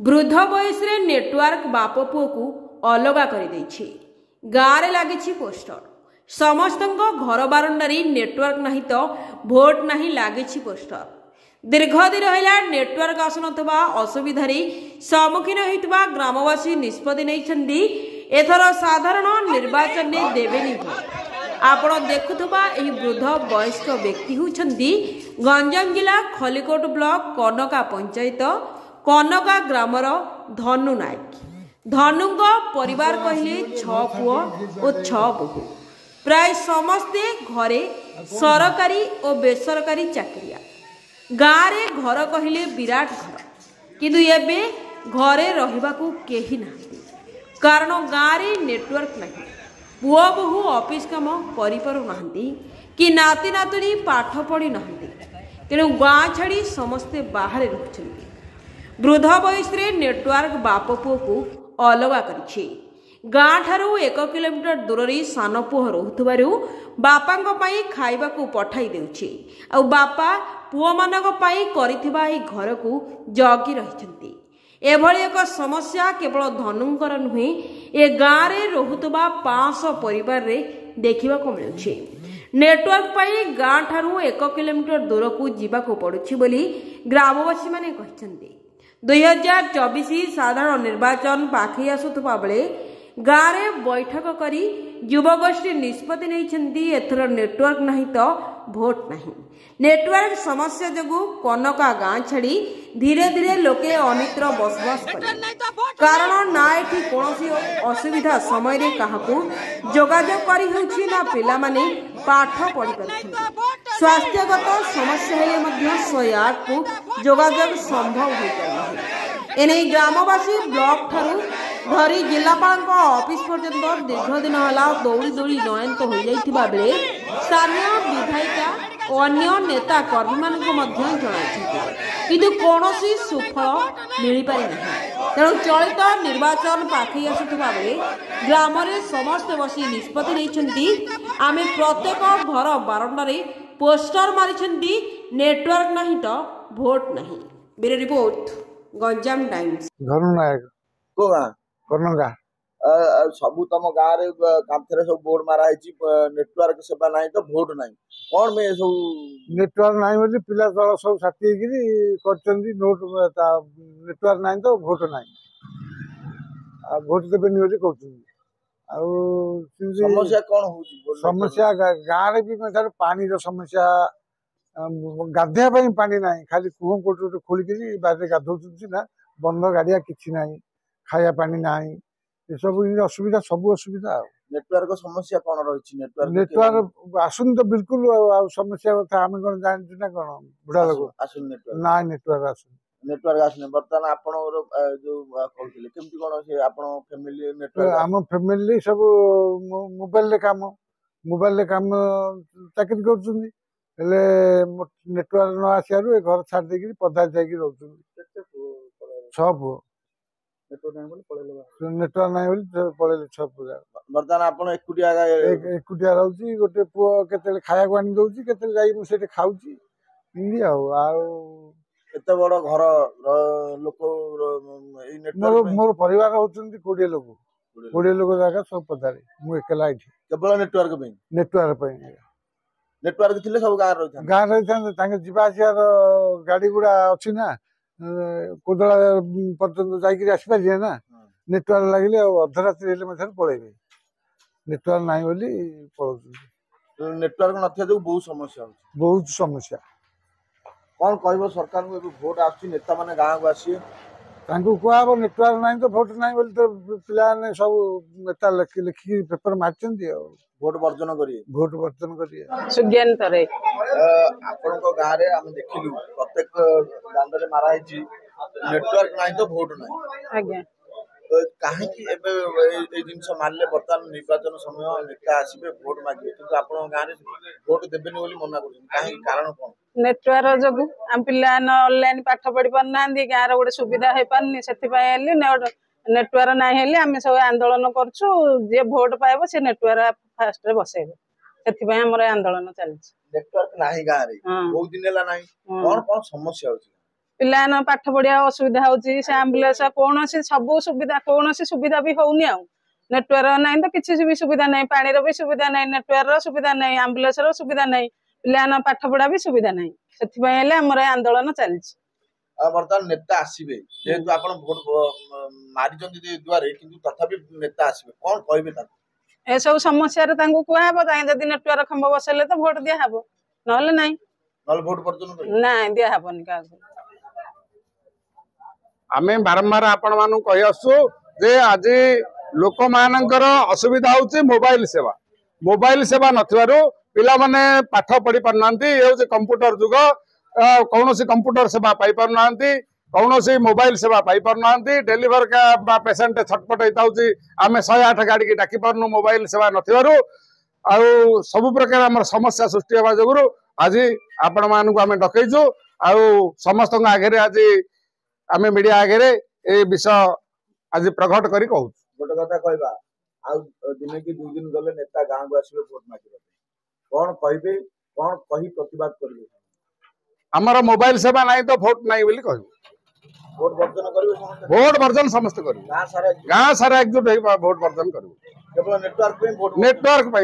वृद्ध बयस नेटवर्क बाप पुओ को अलग कर गाँव में लगी पोस्टर समस्त घर बारंडारी नेटवर्क नहीं तो भोट नहीं लगी पोस्टर दीर्घ दिन है नेटवर्क आसन असुविधार सम्मुखीन होता ग्रामवासी निष्पत्ति नहीं एथर साधारण निर्वाचन में देवेनी भोट आपण देखुवा वृद्ध वयस्क व्यक्ति होती गंजाम जिला खलिकोट ब्लॉक कनका पंचायत कनका ग्रामर धनु नायक धनु परिवार कहले 6 पुओ और 6 बोहू प्राय समस्ते घरे सरकारी और बेसरकारी चाकरिया गाँव में घर कहले विराट घर किंतु एबे घरे रहिबाकू केही नाहंती कारण गाँव में नेटवर्क नहीं पुओ बोहू ऑफिस काम करि पारु नाहंती कि नाती नातुनी पाठ पढ़ी नाहंती तेणु गाँ छाड़ी समस्ते बाहर रहुछंती वृद्ध बयस नेटवर्क बाप पुओ को अलग कर गाँ ठारू 1 किलोमीटर दूर सान पुओ रोथुबारु बापांको पाई खाइबा को पठाई देउछि आ बापा पुओ मानक पाई करिथिबा ए घर को जगी रहिछंती एभली एक समस्या केवल धनुंकर नुहे ए गाँव रे रोहुतबा 500 परिवार रे देखिबा को मिलुछि नेटवर्क पाई गाँ ठारू 1 किलोमीटर दूर को जीवा को पड़ुछि बोली ग्रामवासी माने कहिसंती 2024 साधारण निर्वाचन पाखई आसुवा बेले गाँव में बैठक करी युवगोष्ठी निष्पत्ति नहीं एथर नेटवर्क नहीं तो भोट नहीं नेटवर्क समस्या जगू कनका गाँ छाड़ी धीरे धीरे लोके अनित्र बसबास कर कारण ना ये कौन असुविधा समय रे काहाकू जोगाजोग करी होउछि ना पिला माने पाठ पढ़ी पारछन्ति स्वास्थ्यगत समस्या हेले मध्य 108 को जोगाजोग संभव हो पारे एने ग्रामवासी ब्लॉक ठारू धरी जिलापाल ऑफिस पर्यंत दीर्घ दिन है दौड़ी दौड़ी नयंत हो जाइथिबा बेले स्थानीय विधायिका और अन्य नेता कर्मी मानक किंतु कौनसी सुफल मिल पारि नहीं तेणु चलित निर्वाचन पाखई आसुवा बेले ग्राम में समस्ते बसी निष्पत्ति नहीं आमे प्रत्येक घर बारंडारे पोस्टर मारी नेटवर्क नहीं तो भोट नहीं ब्यूरो रिपोर्ट गंजाम टाइम्स धनु नायक कनका सबू तुम गाँव रे कांथरे सब बोर्ड मारा है नेटवर्क सेवा नहीं तो भोट नहीं कौन में सब नेटवर्क नहीं बोली पिला दल सब साथी करचंदी नोट नेटवर्क नहीं तो भोट नहीं भोट देबेनी बोली कहउछंदी समस्या कौन हो समस्या गाँव रे भी पानी रो समस्या गाधिया पानी नहीं खाली कुह कोट खोलिकी बाहर गाधौଛନ୍ତି ना बंद गाड़िया किछि नहीं खाया पानी नहीं ये सब असुविधा सब असुविधा नेटवर्क समस्या कौन रही नेटवर्क आसुन तो बिल्कुल समस्या कथा आम कौन जानते ना कौन बुढ़ा लोग आसुन ना नेटवर्क आसुन नेटवर्क आसने बर्तमान आपण जो कहले केमती कोन से आपण फैमिली नेटवर्क हम फैमिली सब मोबाइल रे काम चाकरी करछुनी हेले नेटवर्क न आसियारु ए घर छाड़ देकी पदा जाई रहउछुनी 6 पुओ नेटवर्क नहीं बोली पड़े 6 पूजा बर्तमान आपण एकुटिया रहउची गोटे पुओ केते खाया को आनी दउची केते जाई मु सेटे खाउची इंदी एते बड़ घर लोक ए नेटवर्क मोर परिवार होचंती 20 लोक जागा सब पदारे मु एकला इठी केवल नेटवर्क पे नेटवर्क थिले सब गाँ रही तांगे जीवा आसियार गाड़ी गुड़ा अछि ना कोदला पर्यंत जाइए आसपारे ना नेटवर्क लगे अधरात्रि पलैबे नेटवर्क ना बोली पलौ नेटवर्क न बहुत समस्या कौन कह सरकार को भोट आसा मैंने गाँव को आसी कहब नेटवर्क ना तो भोट ना बोली तो पिला सब नेता लिखिकी पेपर मार्च भोट वर्जन करिए भोट वर्जन करिए आपनको गाँव रे हम देखिलु प्रत्येक दांडरे मारा है नेटवर्क नहीं तो भोट नहीं आज्ञा कहीं एबे ए जिंस मारले बर्तमान निर्वाचन समय नेता आसीबे भोट मागिबे किंतु आपण गाँव रे भोट देबेनी बोली मना करछन कहीं कारण कोन नेटवर्क जगु हम पिला न ऑनलाइन पाठ पढ़ी पार ना गाँव रे गोटे सुविधा हे पारनी सेति पय आली नेटवर्क ना हेले हम सब आंदोलन करछु जे भोट पाइबो से नेटवर्क फास्ट रे बसेबे सेति पय हमर आंदोलन चलछि नेटवर्क नाही गाँव रे बहुत दिन हला नाही कौन कौन समस्या होछि ପିଲାମାନେ ପାଠ ପଢିବା ଅସୁବିଧା ହଉଛି ସେ ଆମ୍ବୁଲାନ୍ସ କୌଣସି ସବୁ ସୁବିଧା କୌଣସି ସୁବିଧା ବି ହଉନି ଆଉ ନେଟୱାର୍କ ନାହିଁ ତ କିଛି ବି ସୁବିଧା ନାହିଁ ପାଣିର ବି ସୁବିଧା ନାହିଁ ନେଟୱାର୍କର ସୁବିଧା ନାହିଁ ଆମ୍ବୁଲାନ୍ସର ସୁବିଧା ନାହିଁ ପିଲାମାନଙ୍କ ପାଠ ପଢା ବି ସୁବିଧା ନାହିଁ ସେଥିପାଇଁ ହେଲେ ଆମର ଏ ଆନ୍ଦୋଳନ ଚାଲିଛି। ବର୍ତ୍ତମାନ ନେତା ଆସିବେ ଯେହେତୁ ଆପଣ ଭୋଟ ମାରିଛନ୍ତି ଦୁଆରେ କିନ୍ତୁ ତଥାପି ନେତା ଆସିବେ କଣ କହିବେ ତାଙ୍କୁ? ଏସବୁ ସମସ୍ୟାରେ ତାଙ୍କୁ କୁହାହବ ଯଦି ନେଟୱାର୍କ ଖମ୍ବ ବସେଇଲେ ତ ଭୋଟ ଦିଆହବ ନହେଲେ ନାହିଁ ନହେଲେ ଭୋଟ ବର୍ଜନ ନାଇଁ ଦିଆହବନି କାହାକୁ। ଆମେ ବାରମ୍ବାର ଆପଣ ମାନଙ୍କୁ କହି ଆସୁଛୁ ଯେ ଆଜି ଲୋକମାନଙ୍କର ଅସୁବିଧା ହଉଛି ମୋବାଇଲ ସେବା ନଥିବାରୁ ପିଲାମାନେ ପାଠ ପଢି ପାରୁନାହାନ୍ତି। ଏ ହଉଛି କମ୍ପ୍ୟୁଟର ଯୁଗ କୌଣସି କମ୍ପ୍ୟୁଟର ସେବା ପାଇ ପାରୁନାହାନ୍ତି କୌଣସି ମୋବାଇଲ ସେବା ପାଇ ପାରୁନାହାନ୍ତି ଡେଲିଭର ପେସେଣ୍ଟ ଛଟପଟ ହେଇଥାଉଛି ଆମେ 108 ଗାଡି କି ଡାକି ପାରୁନୁ ମୋବାଇଲ ସେବା ନଥିବାରୁ ଆଉ ସବୁ ପ୍ରକାର ଆମର ସମସ୍ୟା ସୃଷ୍ଟି ହେବା ଯୋଗୁରୁ ଆଜି ଆପଣ ମାନଙ୍କୁ ଆମେ ଡକେଇଛୁ ଆଉ ସମସ୍ତଙ୍କ ଆଗରେ ଆଜି ଆମେ ମିडिया आगे ए विषय आज प्रकट करी कहूँ। गोटे कथा कहवा आउ दिन की 2 दिन गले नेता गाँव को आसबे भोट मागिबे कौन कहबे कौन कही प्रतिवाद करिवे? हमर मोबाइल सेवा नहीं तो भोट नहीं बोली कहू भोट वर्जन करिवे भोट वर्जन समस्त करू गाँ सारा एकजुट भोट वर्जन करू केवल नेटवर्क पे भोट नेटवर्क